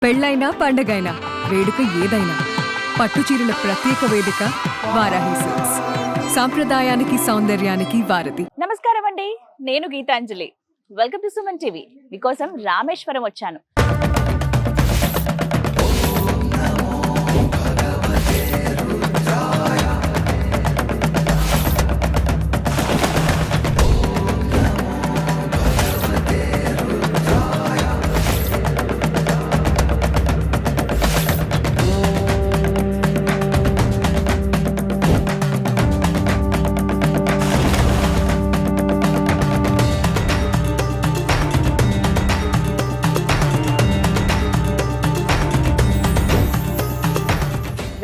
పెళ్ళైనా పండగైనా వేడుక ఏదైనా పట్టుచీరల ప్రత్యేక వేదిక వారాహి సిల్క్స్. సాంప్రదాయానికి సౌందర్యానికి వారధి. నమస్కారం అండి, నేను Geetanjali. Welcome to Suman TV. మీకోసం రామేశ్వరం వచ్చాను.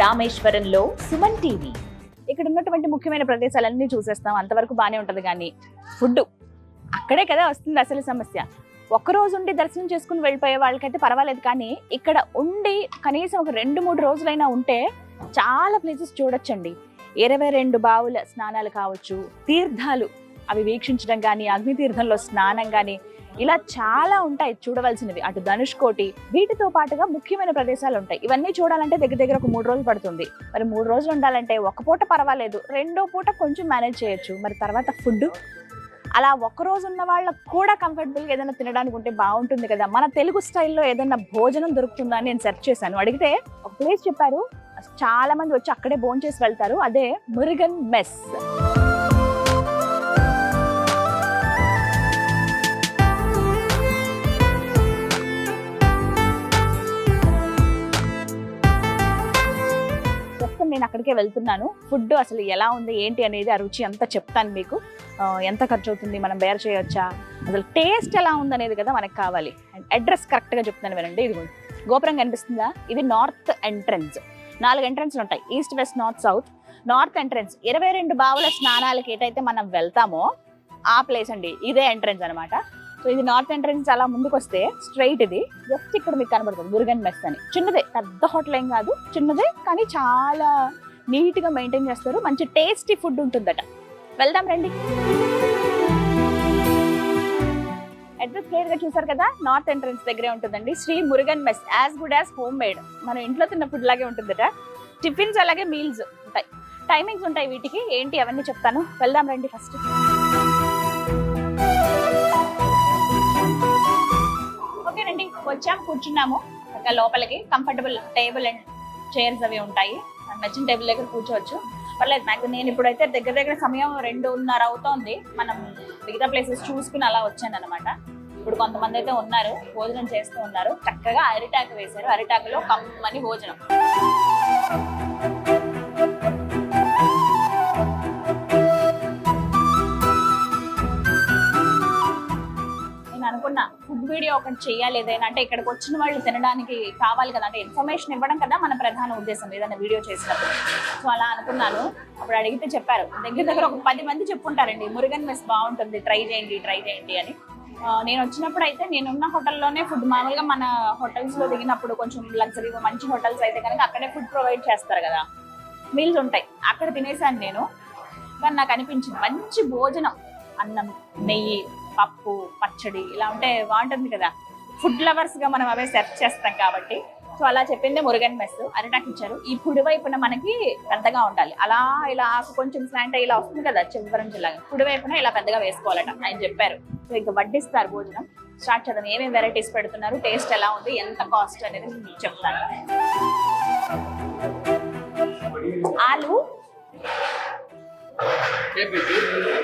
రామేశ్వరంలో సుమన్ టీవీ. ఇక్కడ ఉన్నటువంటి ముఖ్యమైన ప్రదేశాలన్నీ చూసేస్తాం, అంతవరకు బాగానే ఉంటది. కానీ ఫుడ్ అక్కడే కదా వస్తుంది అసలు సమస్య. ఒక్కరోజు ఉండి దర్శనం చేసుకుని వెళ్ళిపోయే వాళ్ళకైతే పర్వాలేదు, కానీ ఇక్కడ ఉండి కనీసం ఒక 2-3 రోజులైనా ఉంటే చాలా ప్లేసెస్ చూడొచ్చండి. 22 బావుల స్నానాలు కావచ్చు, తీర్థాలు అవి వీక్షించడం కానీ, అగ్ని తీర్థంలో స్నానం కానీ, ఇలా చాలా ఉంటాయి చూడవలసినవి. అటు ధనుష్కోటి, వీటితో పాటుగా ముఖ్యమైన ప్రదేశాలు ఉంటాయి. ఇవన్నీ చూడాలంటే దగ్గర దగ్గర ఒక 3 రోజులు పడుతుంది. మరి 3 రోజులు ఉండాలంటే ఒక పూట పర్వాలేదు, 2వ పూట కొంచెం మేనేజ్ చేయొచ్చు. మరి తర్వాత ఫుడ్ అలా ఒక్క రోజు ఉన్న వాళ్ళకు కూడా కంఫర్టబుల్గా ఏదైనా తినడానికి ఉంటే బాగుంటుంది కదా. మన తెలుగు స్టైల్లో ఏదైనా భోజనం దొరుకుతుందా అని నేను సెర్చ్ చేశాను. అడిగితే ఒక ప్లేస్ చెప్పారు, చాలా మంది వచ్చి అక్కడే భోంచేసి వెళ్తారు. అదే మురుగన్ మెస్. నేను అక్కడికే వెళ్తున్నాను. ఫుడ్ అసలు ఎలా ఉంది ఏంటి అనేది, ఆ రుచి అంతా చెప్తాను మీకు. ఎంత ఖర్చు అవుతుంది, మనం బేర్ చేయొచ్చా, అసలు టేస్ట్ ఎలా ఉంది అనేది కదా మనకు కావాలి. అండ్ అడ్రస్ కరెక్ట్గా చెప్తున్నాను వినండి. ఇది గోపురం కనిపిస్తుందా, ఇది నార్త్ ఎంట్రన్స్. 4 ఎంట్రన్స్లు ఉంటాయి, east, west, north, south. North entrance 22 బావుల స్నానాలకి ఏటైతే మనం వెళ్తామో ఆ ప్లేస్ అండి, ఇదే ఎంట్రన్స్ అనమాట. సో ఇది నార్త్ ఎంట్రన్స్. అలా ముందుకు వస్తే స్ట్రైట్, ఇది జస్ట్ ఇక్కడ మీకు కనబడుతుంది మురుగన్ మెస్ అని. చిన్నదే, పెద్ద హోటల్ ఏం కాదు, చిన్నదే, కానీ చాలా నీట్ గా మెయింటైన్ చేస్తారు. మంచి టేస్టీ ఫుడ్ ఉంటుందట. వెళ్దాం రండి. అడ్రస్ క్లియర్ గా చూసారు కదా, నార్త్ ఎంట్రన్స్ దగ్గరే ఉంటుందండి. Shri Murugan mess, as good as home made. మనం ఇంట్లో తిన్న ఫుడ్ లాగే ఉంటుందట. టిఫిన్స్ అలాగే మీల్స్ ఉంటాయి, టైమింగ్స్ ఉంటాయి వీటికి. ఏంటి అవన్నీ చెప్తాను, వెళ్దాం రండి. ఫస్ట్ ఓకేనండి, వచ్చాం, కూర్చున్నాము. ఇంకా లోపలికి కంఫర్టబుల్ టేబుల్ అండ్ చైర్స్ అవి ఉంటాయి. నచ్చిన టేబుల్ దగ్గర కూర్చోవచ్చు, పర్లేదు. నాకు నేను ఇప్పుడైతే దగ్గర దగ్గర సమయం 2:30 అవుతోంది. మనం మిగతా ప్లేసెస్ చూసుకుని అలా వచ్చాను అనమాట. ఇప్పుడు కొంతమంది అయితే ఉన్నారు, భోజనం చేస్తూ ఉన్నారు. చక్కగా అరిటాకు వేశారు, అరిటాకులో కమ్మని భోజనం. అనుకున్న ఫుడ్ వీడియో ఒకటి చెయ్యాలి ఏదైనా, అంటే ఇక్కడికి వచ్చిన వాళ్ళు తినడానికి కావాలి కదా, అంటే ఇన్ఫర్మేషన్ ఇవ్వడం కదా మన ప్రధాన ఉద్దేశం ఏదైనా వీడియో చేసినప్పుడు. సో అలా అనుకున్నాను. అప్పుడు అడిగితే చెప్పారు, దగ్గర దగ్గర ఒక 10 మంది చెప్పుంటారండి మురుగన్ మెస్ బాగుంటుంది, ట్రై చేయండి అని. నేను వచ్చినప్పుడు అయితే నేనున్న హోటల్లోనే ఫుడ్, మామూలుగా మన హోటల్స్ లో దిగినప్పుడు కొంచెం లగ్జరీగా మంచి హోటల్స్ అయితే కనుక అక్కడే ఫుడ్ ప్రొవైడ్ చేస్తారు కదా, మీల్స్ ఉంటాయి, అక్కడ తినేసాను నేను. కానీ నాకు అనిపించింది మంచి భోజనం, అన్నం, నెయ్యి, పప్పు, పచ్చడి ఇలా ఉంటే బాగుంటుంది కదా. ఫుడ్ లవర్స్ గా మనం అవే సెర్చ్ చేస్తాం కాబట్టి. సో అలా చెప్పిందే మురుగన్ మెస్. అరిటాకు ఇచ్చారు. ఈ కుడి వైపున మనకి పెద్దగా ఉండాలి, అలా ఇలా కొంచెం స్లాంట్ ఇలా వస్తుంది కదా చివరంలాగా, కుడి వైపున ఇలా పెద్దగా వేసుకోవాలట ఆయన చెప్పారు. సో ఇంకా వడ్డిస్తారు భోజనం. స్టార్ట్ చేద్దాం. ఏమేమి వెరైటీస్ పెడుతున్నారు, టేస్ట్ ఎలా ఉంది, ఎంత కాస్ట్ అనేది మీకు చెప్తాను. ఆలు,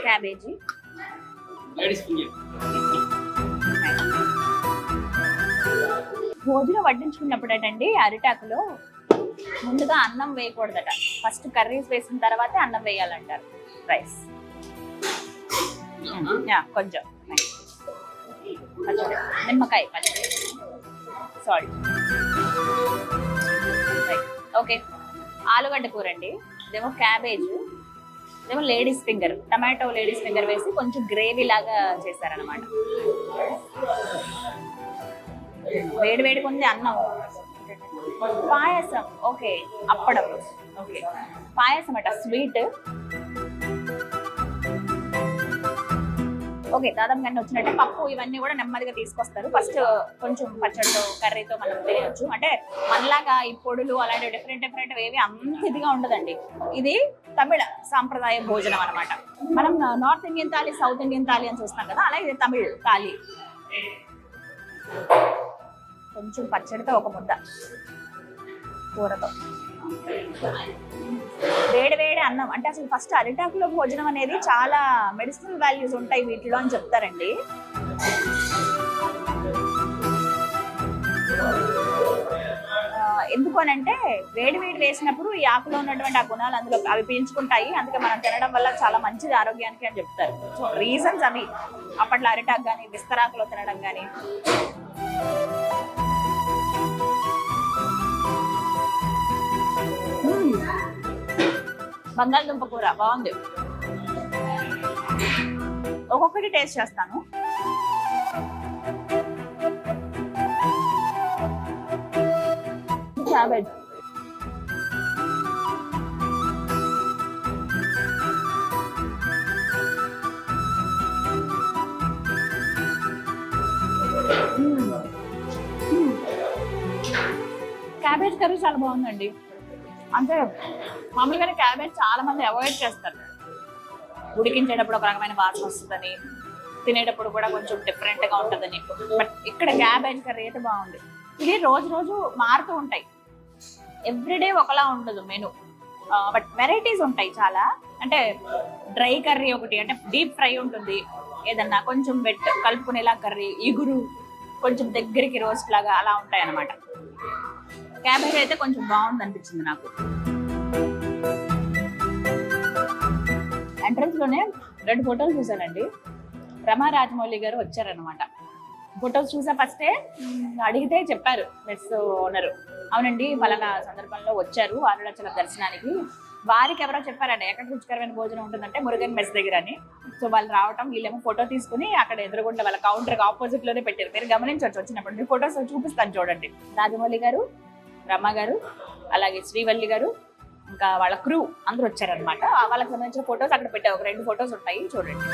క్యాబేజీ, భోజనం వడ్డించుకున్నప్పుడు అటండి అరిటాకులో ముందుగా అన్నం వేయకూడదట. ఫస్ట్ కర్రీస్ వేసిన తర్వాతే అన్నం వేయాలంటారు. రైస్ కొంచెం, నిమ్మకాయ పచ్చడి, సాల్ట్. ఓకే, ఆలుగడ్డ కూర అండి. ఇదేమో క్యాబేజ్, ఇదేమో ladies finger, tomato ladies finger వేసి కొంచెం గ్రేవీ లాగా చేశారనమాట. వేడి వేడిగా ఉంది అన్నం. పాయసం, ఓకే, అప్పడం, ఓకే, పాయసం అట, స్వీట్. ఓకే, దాదాపు గంట వచ్చినట్టే. పప్పు ఇవన్నీ కూడా నెమ్మదిగా తీసుకొస్తారు. ఫస్ట్ కొంచెం పచ్చడితో కర్రీతో మనం తినేయచ్చు. అంటే మనలాగా ఈ పొడులు అలాంటి డిఫరెంట్ ఏవి అంత ఇదిగా ఉండదండి. ఇది తమిళ సాంప్రదాయ భోజనం అనమాట. మనం north Indian thali, south Indian thali అని చూస్తాం కదా, అలా ఇది తమిళ్ థాలి. కొంచెం పచ్చడితో ఒక ముద్ద కూరతో వేడి వేడి అన్నం. అంటే అసలు ఫస్ట్ అరిటాకులో భోజనం అనేది చాలా మెడిసినల్ వాల్యూస్ ఉంటాయి వీటిలో అని చెప్తారండి. ఎందుకు అని అంటే వేడి వేసినప్పుడు ఈ ఆకులో ఉన్నటువంటి ఆ గుణాలు అందులో అవి పీల్చుకుంటాయి. అందుకే మనం తినడం వల్ల చాలా మంచిది ఆరోగ్యానికి అని చెప్తారు. సో రీజన్స్ అవి. అప్పట్లో అరిటాకు కానీ విస్తరాకులో తినడం కానీ. బంగాళదుంప కూర బాగుంది. ఒక్కొక్కటి టేస్ట్ చేస్తాను. క్యాబేజ్ క్యాబేజ్ కర్రీ చాలా బాగుందండి. అంటే మామూలుగానే క్యాబేజ్ చాలా మంది అవాయిడ్ చేస్తారు. ఉడికించేటప్పుడు ఒక రకమైన వాసన వస్తుందని, తినేటప్పుడు కూడా కొంచెం డిఫరెంట్ గా ఉంటుందని. బట్ ఇక్కడ క్యాబేజ్ కర్రీ అయితే బాగుంది. ఇది రోజు మారుతూ ఉంటాయి. ఎవ్రీడే ఒకలా ఉండదు మెను, బట్ వెరైటీస్ ఉంటాయి చాలా. అంటే డ్రై కర్రీ ఒకటి, అంటే డీప్ ఫ్రై ఉంటుంది. ఏదన్నా కొంచెం వెట్ కలుపుకునేలా కర్రీ, ఇగురు, కొంచెం దగ్గరికి రోస్ట్ లాగా అలా ఉంటాయి అన్నమాట. క్యాబేజ్ అయితే కొంచెం బాగుంది అనిపించింది నాకు. ఎంట్రన్స్ లోనే 2 ఫోటోలు చూసానండి. రమా రాజమౌళి గారు వచ్చారనమాట. ఫొటోస్ చూసా ఫస్టే. అడిగితే చెప్పారు మెస్ ఓనరు, అవునండి పలానా సందర్భంలో వచ్చారు అరుణాచలం దర్శనానికి. వారికి ఎవరో చెప్పారండి ఎక్కడ రుచికరమైన భోజనం ఉంటుందంటే మురుగన్ మెస్ దగ్గర అని. సో వాళ్ళు రావటం, వీళ్ళేమో ఫోటో తీసుకుని అక్కడ ఎదురుగుండా వాళ్ళ కౌంటర్ ఆపోజిట్ లోనే పెట్టారు. మీరు గమనించవచ్చు వచ్చినప్పుడు. మీ ఫొటోస్ చూపిస్తాను చూడండి. రాజమౌళి గారు, రమ గారు, అలాగే శ్రీవల్లి గారు, ఇంకా వాళ్ళ క్రూ అందరూ వచ్చారనమాట. వాళ్ళకి సంబంధించిన ఫొటోస్ అక్కడ పెట్టారు. ఒక 2 ఫొటోస్ ఉంటాయి చూడండి.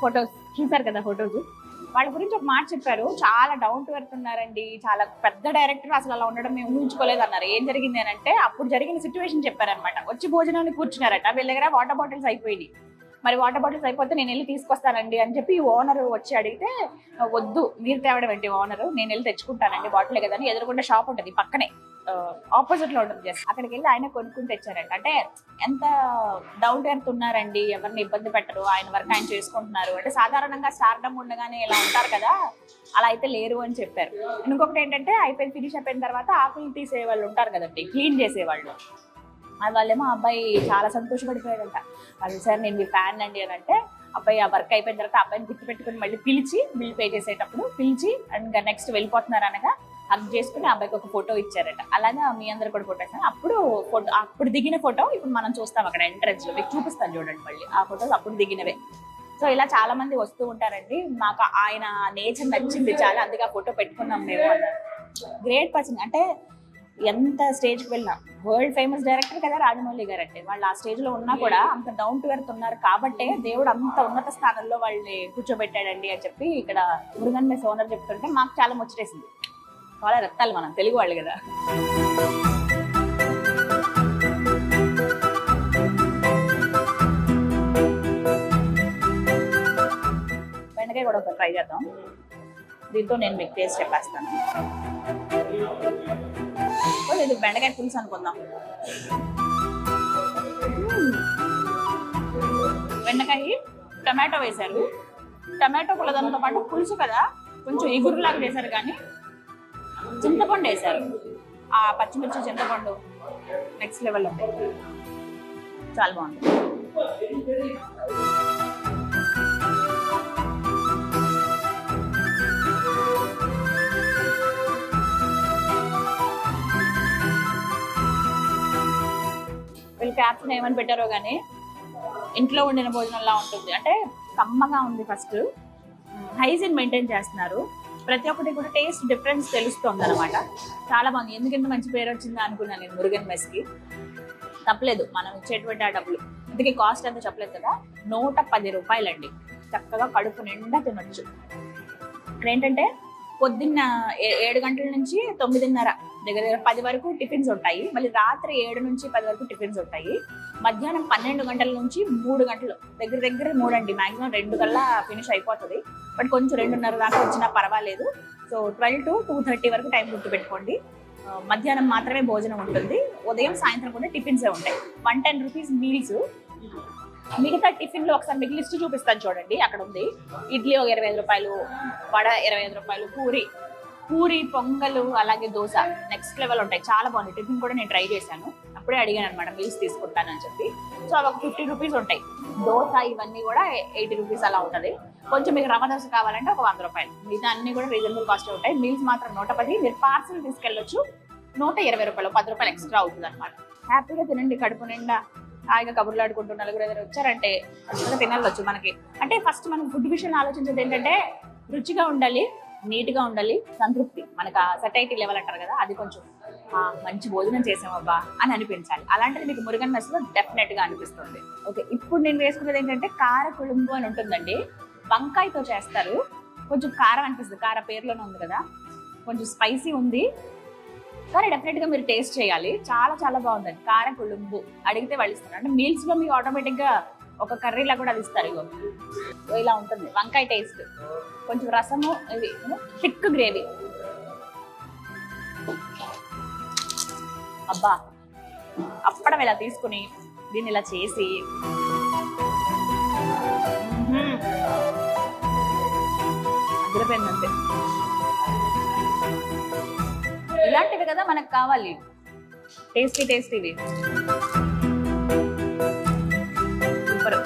ఫొటోస్ చూసారు కదా. ఫొటోస్ వాళ్ళ గురించి ఒక మాట చెప్పారు, చాలా డౌన్ టు ఎర్త్ ఉన్నారండి, చాలా పెద్ద డైరెక్టర్, అసలు అలా ఉండడం మేము ఊహించుకోలేదు అన్నారు. ఏం జరిగింది అని అంటే అప్పుడు జరిగిన సిచ్యువేషన్ చెప్పారనమాట. వచ్చి భోజనాన్ని కూర్చున్నారట, వీళ్ళ దగ్గర వాటర్ బాటిల్స్ అయిపోయింది. మరి వాటర్ బాటిల్స్ అయిపోతే నేను వెళ్ళి తీసుకొస్తానండి అని చెప్పి ఓనర్ వచ్చి అడిగితే, వద్దు మీరు తేవడం ఏంటి ఓనరు, నేను వెళ్ళి తెచ్చుకుంటానండి బాటిలే కదా అని. ఎదురుకుండా షాప్ ఉంటుంది పక్కనే, ఆపోజిట్ లో ఉంటుంది. జస్ట్ అక్కడికి వెళ్ళి ఆయన కొనుక్కుని తెచ్చారంట. అంటే ఎంత డౌన్ టు ఎర్త్ ఉన్నారండి, ఎవరిని ఇబ్బంది పెట్టరు, ఆయన వర్క్ ఆయన చేసుకుంటున్నారు. అంటే సాధారణంగా స్టార్డమ్ ఉండగానే ఇలా ఉంటారు కదా, అలా అయితే లేరు అని చెప్పారు. ఇంకొకటి ఏంటంటే ఫినిష్ అయిపోయిన తర్వాత ఆకులు తీసే వాళ్ళు ఉంటారు కదండి, క్లీన్ చేసేవాళ్ళు. వాళ్ళేమో అబ్బాయి చాలా సంతోషపడిపోయాడంట. వాళ్ళు సార్ నేను మీ ఫ్యాన్ అండి అని అంటే, అబ్బాయి ఆ వర్క్ అయిపోయిన తర్వాత అబ్బాయిని గుర్తుపెట్టుకుని మళ్ళీ పిలిచి బిల్ పే చేసేటప్పుడు పిలిచి ఇంకా నెక్స్ట్ వెళ్ళిపోతున్నారు అనగా హగ్ చేసుకుని అబ్బాయికి ఒక ఫోటో ఇచ్చారట. అలాగా మీ అందరు కూడా ఫోటో ఇస్తాను. అప్పుడు దిగిన ఫోటో ఇప్పుడు మనం చూస్తాం అక్కడ ఎంట్రన్స్ లో. మీకు చూపిస్తాను చూడండి మళ్ళీ ఆ ఫోటోస్ అప్పుడు దిగినవే. సో ఇలా చాలా మంది వస్తూ ఉంటారండి. మాకు ఆయన నేచర్ నచ్చింది చాలా, అందుకే ఆ ఫోటో పెట్టుకున్నాం మేము అన్నారు. Great person. అంటే ఎంత స్టేజ్కి వెళ్ళినా వరల్డ్ ఫేమస్ డైరెక్టర్ కదా రాజమౌళి గారు అంటే, వాళ్ళు ఆ స్టేజ్ లో ఉన్నా కూడా అంత డౌన్ టు ఎర్త్ ఉన్నారు కాబట్టే దేవుడు అంత ఉన్నత స్థానంలో వాళ్ళని కూర్చోబెట్టాడండి అని చెప్పి ఇక్కడ మురుగన్ మెస్ ఓనర్ చెప్తుంటే మాకు చాలా ముచ్చటేసింది. చాలా రక్తాలు, మనం తెలుగు వాళ్ళు కదా. బెండకాయ కూడా ఒకటి ట్రై చేద్దాం. దీంతో నేను మీకు టేస్ట్ చెప్పేస్తాను. ఇది బెండకాయ పులుసు అనుకుందాం. బెండకాయ టమాటో వేశారు. టమాటో పులదంతో పాటు పులుసు కదా, కొంచెం ఇగురులాగా చేశారు. కానీ చింతపండు వేశారు. ఆ పచ్చిమిర్చి చింతపండు నెక్స్ట్ లెవెల్లో ఉంది. చాలా బాగుంది. వీళ్ళు క్యాప్షన్ ఏమని పెట్టారో కానీ ఇంట్లో వండిన భోజనంలా ఉంటుంది. అంటే కమ్మగా ఉంది. ఫస్ట్ హైజీన్ మెయింటైన్ చేస్తున్నారు. ప్రతి ఒక్కటి కూడా టేస్ట్ డిఫరెన్స్ తెలుస్తుంది అనమాట. చాలా బాగుంది. ఎందుకంత మంచి పేరు వచ్చిందా అనుకున్నాను నేను మురుగన్ మెస్కి. తప్పలేదు, మనం ఇచ్చేటువంటి ఆ డబ్బులు. ఇందుకే కాస్ట్ ఎంత చెప్పలేదు కదా, 110 రూపాయలండి. చక్కగా కడుపు నిండా తినొచ్చు. ఇక్కడ ఏంటంటే పొద్దున్న 7 గంటల నుంచి 9:30 దగ్గర 10 వరకు టిఫిన్స్ ఉంటాయి. మళ్ళీ రాత్రి 7 నుంచి 10 వరకు టిఫిన్స్ ఉంటాయి. మధ్యాహ్నం 12 గంటల నుంచి 3 గంటలు, దగ్గర 3 అండి. మాక్సిమం 2 కల్లా ఫినిష్ అయిపోతుంది. బట్ కొంచెం 2:30 దాకా వచ్చినా పర్వాలేదు. సో 12 to 2:30 వరకు టైం గుర్తు పెట్టుకోండి. మధ్యాహ్నం మాత్రమే భోజనం ఉంటుంది. ఉదయం సాయంత్రం కూడా టిఫిన్సే ఉంటాయి. 110 రూపీస్ మీల్స్. మిగతా టిఫిన్లో ఒకసారి మీకు లిస్ట్ చూపిస్తాను చూడండి, అక్కడ ఉంది. ఇడ్లీ ఒక 25 రూపాయలు, వడ 25 రూపాయలు, పూరి పొంగలు, అలాగే దోశ నెక్స్ట్ లెవెల్ ఉంటాయి. చాలా బాగుంది. టిఫిన్ కూడా నేను ట్రై చేశాను. అప్పుడే అడిగాను అనమాట మీల్స్ తీసుకుంటానని చెప్పి. సో అవి ఒక 50 రూపీస్ ఉంటాయి. దోశ ఇవన్నీ కూడా 80 రూపీస్ అలా ఉంటుంది. కొంచెం మీకు రవ్వ దోశ కావాలంటే ఒక 100 రూపాయలు. మిగతా అన్ని కూడా రీజనబుల్ కాస్ట్ ఉంటాయి. మీల్స్ మాత్రం 110. మీరు పార్సల్ తీసుకెళ్ళొచ్చు, 120 రూపాయలు, 10 రూపాయలు ఎక్స్ట్రా అవుతుంది అనమాట. హ్యాపీగా తినండి కడుపు నిండా. హాయిగా కబుర్లు ఆడుకుంటూ 4 వచ్చారంటే తినవచ్చు. మనకి అంటే ఫస్ట్ మనం ఫుడ్ విషయంలో ఆలోచించేది ఏంటంటే రుచిగా ఉండాలి, నీట్గా ఉండాలి, సంతృప్తి. మనకు ఆ సటైటీ లెవెల్ అంటారు కదా, అది కొంచెం మంచి భోజనం చేసామబ్బా అని అనిపించాలి. అలాంటిది మీకు మురుగన్ మెస్లో డెఫినెట్ గా అనిపిస్తుంది. ఓకే, ఇప్పుడు నేను వేసుకున్నది ఏంటంటే కార కుళుంబు అని ఉంటుందండి. వంకాయతో చేస్తారు. కొంచెం కారం అనిపిస్తుంది, కార పేరులోనే ఉంది కదా, కొంచెం స్పైసీ ఉంది. కానీ డెఫినెట్ గా మీరు టేస్ట్ చేయాలి. చాలా చాలా బాగుందండి. కార కుళుంబు అడిగితే వాళ్ళు ఇస్తారు. అంటే మీల్స్ లో మీకు ఆటోమేటిక్ గా ఒక కర్రీలా కూడా అది ఇస్తారు. ఇగో ఇలా ఉంటుంది వంకాయ టేస్ట్. కొంచెం రసము, ఇది థిక్ గ్రేవీ. అబ్బా, అప్పడం ఇలా తీసుకుని దీన్ని ఇలా చేసి అదిరిపోయిందంతే. ఇలాంటివి కదా మనకు కావాలి, టేస్టీవి. సూపర్.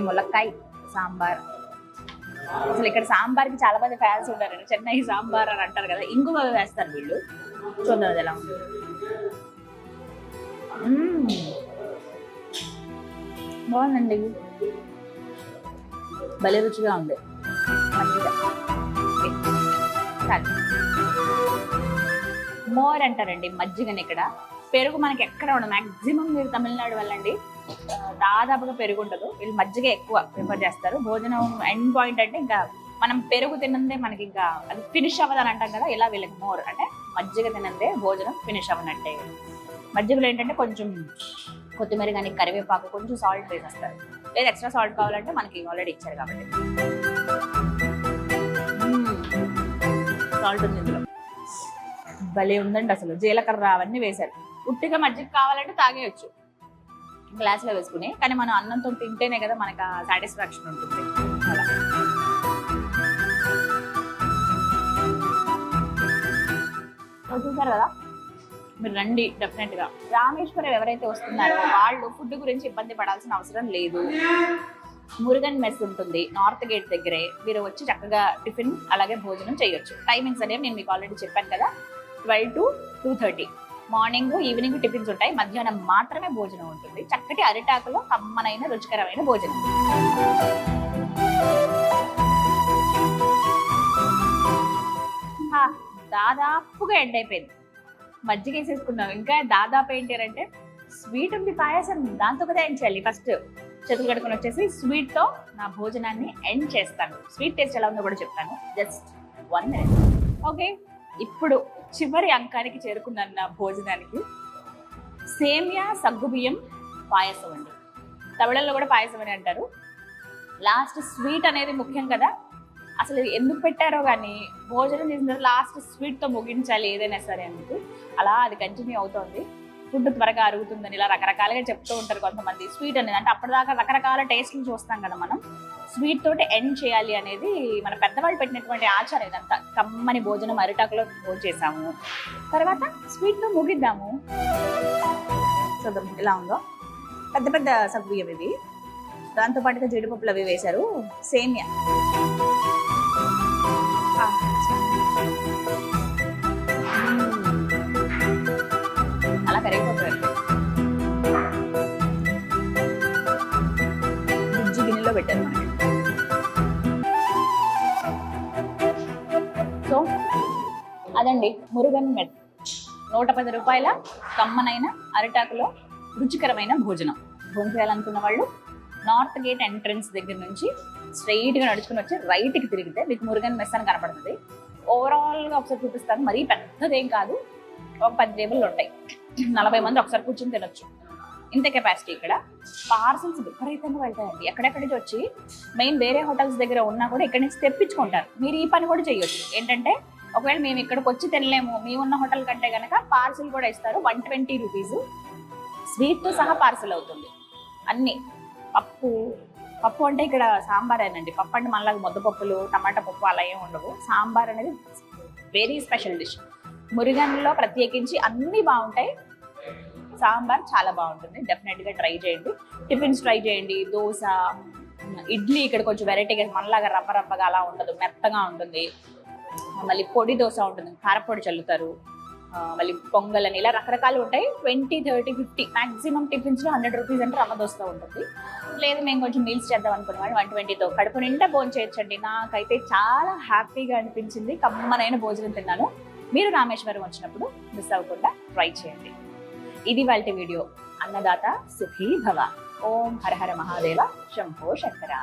ములక్కాయ సాంబార్. అసలు ఇక్కడ సాంబార్కి చాలా మంది ఫ్యాన్స్ ఉంటారు. చెన్నై సాంబార్ అని అంటారు కదా, ఇంగువ వేస్తారు వీళ్ళు. చూద్దాం అది ఎలా ఉంది. బాగుందండి, భలే రుచిగా ఉంది. మంచిగా మోర్ అంటారండి మజ్జిగని. ఇక్కడ పెరుగు మనకి ఎక్కడ ఉండదు. మాక్సిమం మీరు తమిళనాడు వెళ్ళండి, దాదాపుగా పెరుగు ఉండదు. వీళ్ళు మజ్జిగ ఎక్కువ ప్రిఫర్ చేస్తారు. భోజనం ఎండ్ పాయింట్ అంటే ఇంకా మనం పెరుగు తినందే మనకి ఇంకా అది ఫినిష్ అవ్వదని అంటాం కదా, ఇలా వీళ్ళకి మోర్ అంటే మజ్జిగ తినందే భోజనం ఫినిష్ అవ్వనట్టే. మజ్జిగలో ఏంటంటే కొంచెం కొత్తిమీర కానీ కరివేపాకు, కొంచెం సాల్ట్ వేసేస్తారు. లేదా ఎక్స్ట్రా సాల్ట్ కావాలంటే మనకి ఆల్రెడీ ఇచ్చారు కాబట్టి. సాల్ట్ ఉంది ఇందులో, భలే ఉందండి. అసలు జీలకర్ర అవన్నీ వేశారు. ఉట్టిగా మజ్జిగ కావాలంటే తాగేయచ్చు గ్లాస్లో వేసుకుని. కానీ మనం అన్నంతో తింటేనే కదా మనకు ఆ సాటిస్ఫాక్షన్ ఉంటుంది. అలా చూసారు కదా, మీరు రండి డెఫినెట్ గా. రామేశ్వరం ఎవరైతే వస్తున్నారో వాళ్ళు ఫుడ్ గురించి ఇబ్బంది పడాల్సిన అవసరం లేదు. మురుగన్ మెస్ ఉంటుంది నార్త్ గేట్ దగ్గరే. మీరు వచ్చి చక్కగా టిఫిన్ అలాగే భోజనం చేయొచ్చు. టైమింగ్స్ అనేవి నేను మీకు ఆల్రెడీ చెప్పాను కదా, 12 to 2:30. మార్నింగ్ ఈవినింగ్ టిఫిన్స్ ఉంటాయి. మధ్యాహ్నం మాత్రమే భోజనం ఉంటుంది. చక్కటి అరిటాకులో కమ్మనైన రుచికరమైన భోజనం. దాదాపుగా ఎండ్ అయిపోయింది. మజ్జిగ వేసేసుకున్నాం. ఇంకా దాదాపు ఏంటంటే స్వీట్ ఉంది, పాయసం, దాంతో కదా ఎండ్ చేయాలి. ఫస్ట్ చేతులు కడుకొని వచ్చేసి స్వీట్ తో నా భోజనాన్ని ఎండ్ చేస్తాను. స్వీట్ టేస్ట్ ఎలా ఉందో కూడా చెప్తాను. Just 1 minute. ఓకే, ఇప్పుడు చివరి అంకానికి చేరుకున్నాను నా భోజనానికి. సేమియా సగ్గుబియ్యం పాయసం అండి. తమిళంలో కూడా పాయసం అని అంటారు. లాస్ట్ స్వీట్ అనేది ముఖ్యం కదా. అసలు ఎందుకు పెట్టారో కానీ భోజనం చేసిన తర్వాత లాస్ట్ స్వీట్తో ముగించాలి ఏదైనా సరే అందుకు. అలా అది కంటిన్యూ అవుతుంది. ఫుడ్ త్వరగా అరుగుతుందని ఇలా రకరకాలుగా చెప్తూ ఉంటారు కొంతమంది. స్వీట్ అనేది అంటే అప్పటిదాకా రకరకాల టేస్ట్లు చూస్తాం కదా మనం. స్వీట్ తోటి ఎండ్ చేయాలి అనేది మన పెద్దవాళ్ళు పెట్టినటువంటి ఆచారం. ఇదంతా కమ్మని భోజనం అరిటాకులో చేసాము, తర్వాత స్వీట్తో ముగిద్దాము. చూద్దాం ఎలా ఉందో. పెద్ద పెద్ద సగ్గుబియ్యం ఇవి, దాంతో పాటుగా జీడిపప్పులు అవి వేశారు. సేమియా అదండి మురుగన్ మెట్ 110 రూపాయల కమ్మనైన అరిటాకులో రుచికరమైన భోజనం. భోజనం చేయాలనుకున్న వాళ్ళు నార్త్ గేట్ ఎంట్రన్స్ దగ్గర నుంచి స్ట్రైట్గా నడుచుకుని వచ్చి రైట్కి తిరిగితే మీకు మురుగన్ మెస్ అని కనపడుతుంది. ఓవరాల్గా ఒకసారి చూపిస్తాను, మరీ పెద్దదేం కాదు, ఒక 10 టేబుల్లు ఉంటాయి, 40 మంది ఒకసారి కూర్చొని తినొచ్చు. ఇంత కెపాసిటీ. ఇక్కడ పార్సల్స్ విపరీతంగా వెళ్తాయండి, ఎక్కడెక్కడి నుంచి వచ్చి మెయిన్ వేరే హోటల్స్ దగ్గర ఉన్నా కూడా ఇక్కడి నుంచి తెప్పించుకుంటారు. మీరు ఈ పని కూడా చేయొచ్చు. ఏంటంటే ఒకవేళ మేము ఇక్కడికి వచ్చి తినలేము, మేము ఉన్న హోటల్ కంటే కనుక పార్సిల్ కూడా ఇస్తారు. 120 రూపీస్ స్వీట్తో సహా పార్సిల్ అవుతుంది. అన్నీ పప్పు అంటే ఇక్కడ సాంబారేనండి. పప్పు అంటే మళ్ళీ ముద్దపప్పులు టమాటా పప్పు అలా ఏమి ఉండవు. సాంబార్ అనేది వెరీ స్పెషల్ డిష్. మురుగన్లో ప్రత్యేకించి అన్నీ బాగుంటాయి, సాంబార్ చాలా బాగుంటుంది. డెఫినెట్గా ట్రై చేయండి. టిఫిన్స్ ట్రై చేయండి. దోశ, ఇడ్లీ ఇక్కడ కొంచెం వెరైటీగా మనలాగా రవ్వగా అలా ఉండదు, మెత్తగా ఉంటుంది. మళ్ళీ పొడి దోశ ఉంటుంది, కారపొడి చల్లుతారు. మళ్ళీ పొంగల్ అని ఇలా రకరకాలు ఉంటాయి. 20, 30, 50 మాక్సిమం టిఫిన్స్లో 100 రూపీస్ అంటే రవ్వ దోశతో ఉంటుంది. లేదు మేము కొంచెం మీల్స్ చేద్దాం అనుకున్నాం 120తో కడుపు నిండా భోజనం చేయొచ్చండి. నాకైతే చాలా హ్యాపీగా అనిపించింది, కమ్మనైన భోజనం తిన్నాను. మీరు రామేశ్వరం వచ్చినప్పుడు మిస్ అవ్వకుండా ట్రై చేయండి. ఇది వాళ్ళ వీడియో. అన్నదాత సుఖీ భవ. ఓం హర హర మహాదేవ, శంభో శంకర.